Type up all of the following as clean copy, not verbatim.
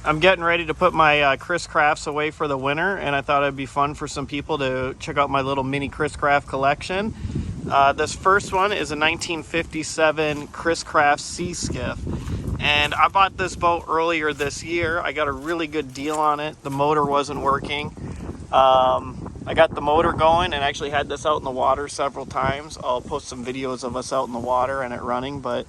I'm getting ready to put my Chris Crafts away for the winter, and I thought it'd be fun for some people to check out my little mini Chris Craft collection. This first one is a 1957 Chris Craft Sea Skiff, and I bought this boat earlier this year. I got a really good deal on it. The motor wasn't working. I got the motor going and actually had this out in the water several times. I'll post some videos of us out in the water and it running, but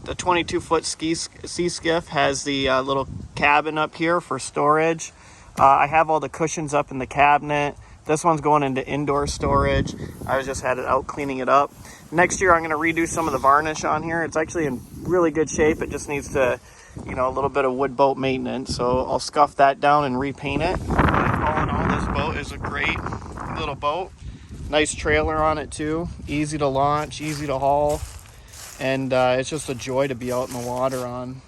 the 22-foot Sea Skiff has the little cabin up here for storage. I have all the cushions up in the cabinet. This one's going into indoor storage. I just had it out cleaning it up. Next year I'm going to redo some of the varnish on here. It's actually in really good shape. It just needs to, a little bit of wood boat maintenance. So I'll scuff that down and repaint it. All in all, this boat is a great little boat. Nice trailer on it too. Easy to launch, easy to haul. And it's just a joy to be out in the water on.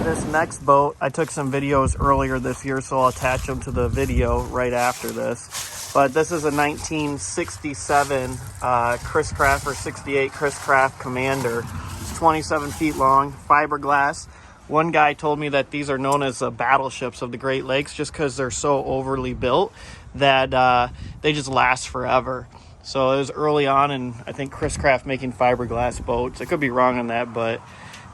This next boat, I took some videos earlier this year, so I'll attach them to the video right after this. But this is a 1967 Chris Craft or 68 Chris Craft Commander. It's 27 feet long, fiberglass. One guy told me that these are known as battleships of the Great Lakes just because they're so overly built that they just last forever. So it was early on, and I think Chris Craft making fiberglass boats. I could be wrong on that, but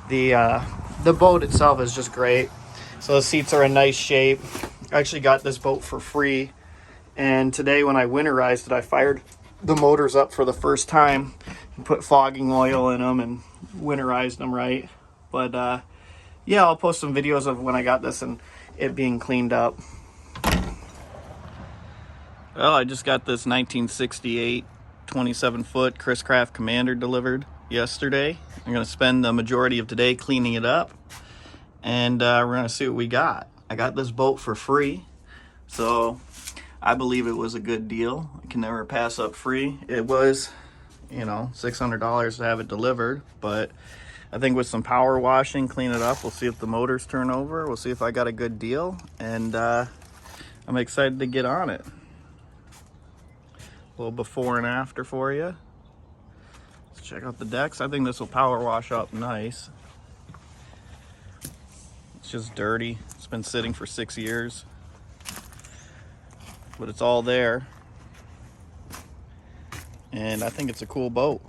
the boat itself is just great. So the seats are in nice shape. I actually got this boat for free, and today when I winterized it, I fired the motors up for the first time and put fogging oil in them and winterized them right. But yeah, I'll post some videos of when I got this and it being cleaned up. Well, I just got this 1968 27-foot Chris Craft Commander delivered yesterday. I'm going to spend the majority of today cleaning it up, and we're going to see what we got. I got this boat for free, so I believe it was a good deal. I can never pass up free. It was, $600 to have it delivered, but I think with some power washing, clean it up, we'll see if the motors turn over. We'll see if I got a good deal, and I'm excited to get on it. A little before and after for you. Let's check out the decks. I think this will power wash up nice. It's just dirty. It's been sitting for 6 years, but it's all there. And I think it's a cool boat.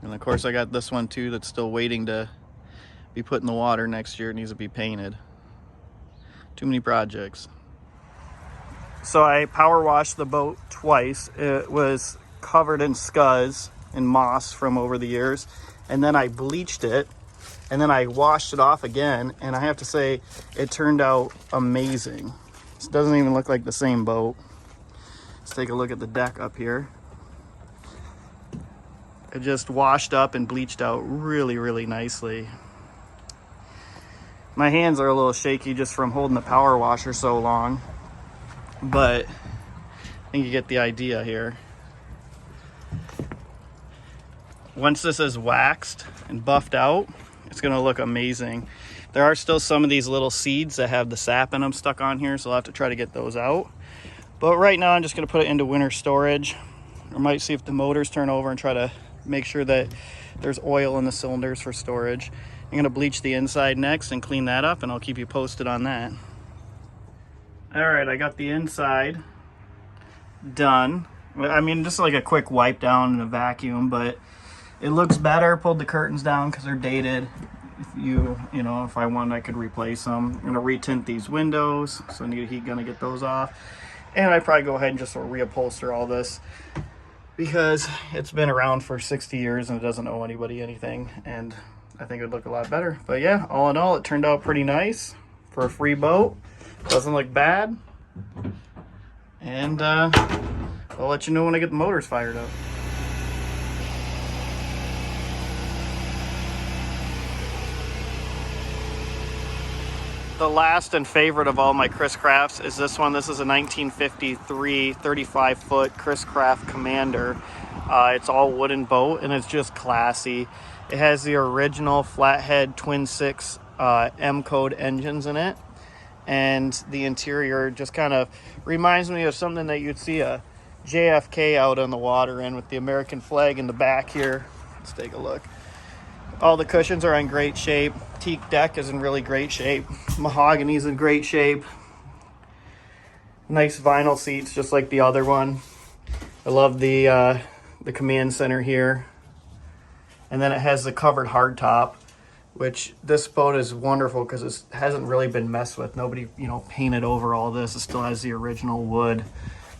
And of course I got this one too that's still waiting to be put in the water next year. It needs to be painted. Too many projects. So I power washed the boat twice. It was covered in scuzz and moss from over the years. And then I bleached it. And then I washed it off again. And I have to say, it turned out amazing. It doesn't even look like the same boat. Let's take a look at the deck up here. It just washed up and bleached out really, really nicely. My hands are a little shaky just from holding the power washer so long, but I think you get the idea here. Once this is waxed and buffed out, it's gonna look amazing. There are still some of these little seeds that have the sap in them stuck on here, so I'll have to try to get those out. But right now I'm just gonna put it into winter storage. I might see if the motors turn over and try to make sure that there's oil in the cylinders for storage. I'm gonna bleach the inside next and clean that up, and I'll keep you posted on that. All right, I got the inside done. I mean, just like a quick wipe down in a vacuum, but it looks better. Pulled the curtains down because they're dated. If I wanted, I could replace them. I'm gonna retint these windows, so I need a heat gun to get those off. And I'd probably go ahead and just sort of reupholster all this. because it's been around for 60 years and it doesn't owe anybody anything, and I think it would look a lot better. But yeah, all in all, it turned out pretty nice for a free boat. Doesn't look bad. And I'll let you know when I get the motors fired up. The last and favorite of all my Chris Crafts is this one. This is a 1953 35-foot Chris Craft Commander. It's all wooden boat and it's just classy. It has the original flathead twin 6 M-code engines in it. And the interior just kind of reminds me of something that you'd see a JFK out on the water in, with the American flag in the back here. Let's take a look. All the cushions are in great shape. Teak deck is in really great shape. Mahogany's in great shape. Nice vinyl seats, just like the other one. I love the command center here. And then it has the covered hardtop, which this boat is wonderful because it hasn't really been messed with. Nobody, painted over all this. It still has the original wood.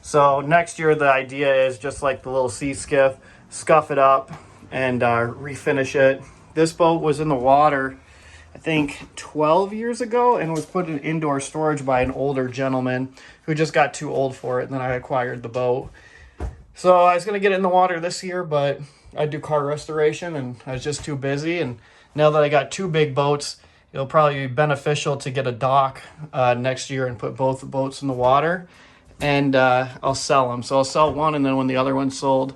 So next year, the idea is just like the little sea skiff, scuff it up and refinish it. This boat was in the water, I think 12 years ago, and was put in indoor storage by an older gentleman who just got too old for it, and then I acquired the boat. So I was going to get it in the water this year, but I do car restoration, and I was just too busy. And now that I got two big boats, it'll probably be beneficial to get a dock next year and put both the boats in the water, and I'll sell them. So I'll sell one, and then when the other one's sold,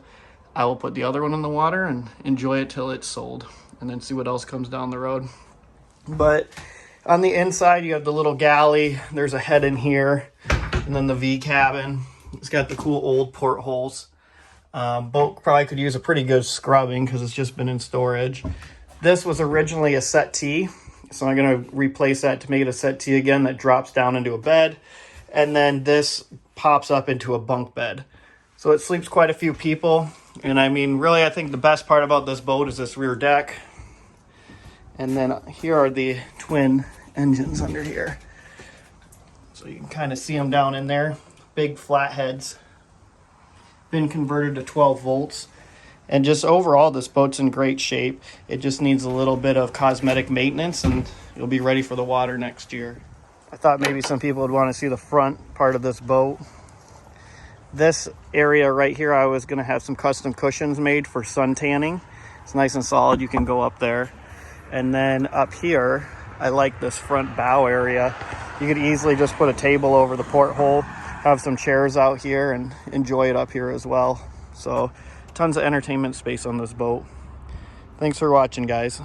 I will put the other one in the water and enjoy it till it's sold, and then see what else comes down the road. But on the inside, you have the little galley. There's a head in here, and then the V cabin. It's got the cool old portholes. Boat probably could use a pretty good scrubbing because it's just been in storage. This was originally a settee, so I'm going to replace that to make it a settee again that drops down into a bed. And then this pops up into a bunk bed. So it sleeps quite a few people. And I mean, really, I think the best part about this boat is this rear deck. And then here are the twin engines under here. So you can kind of see them down in there. Big flat heads. Been converted to 12 volts. And just overall, this boat's in great shape. It just needs a little bit of cosmetic maintenance and it'll be ready for the water next year. I thought maybe some people would want to see the front part of this boat. This area right here, I was going to have some custom cushions made for sun tanning. It's nice and solid. You can go up there. And then up here, I like this front bow area. You could easily just put a table over the porthole, have some chairs out here, and enjoy it up here as well. So tons of entertainment space on this boat. Thanks for watching, guys.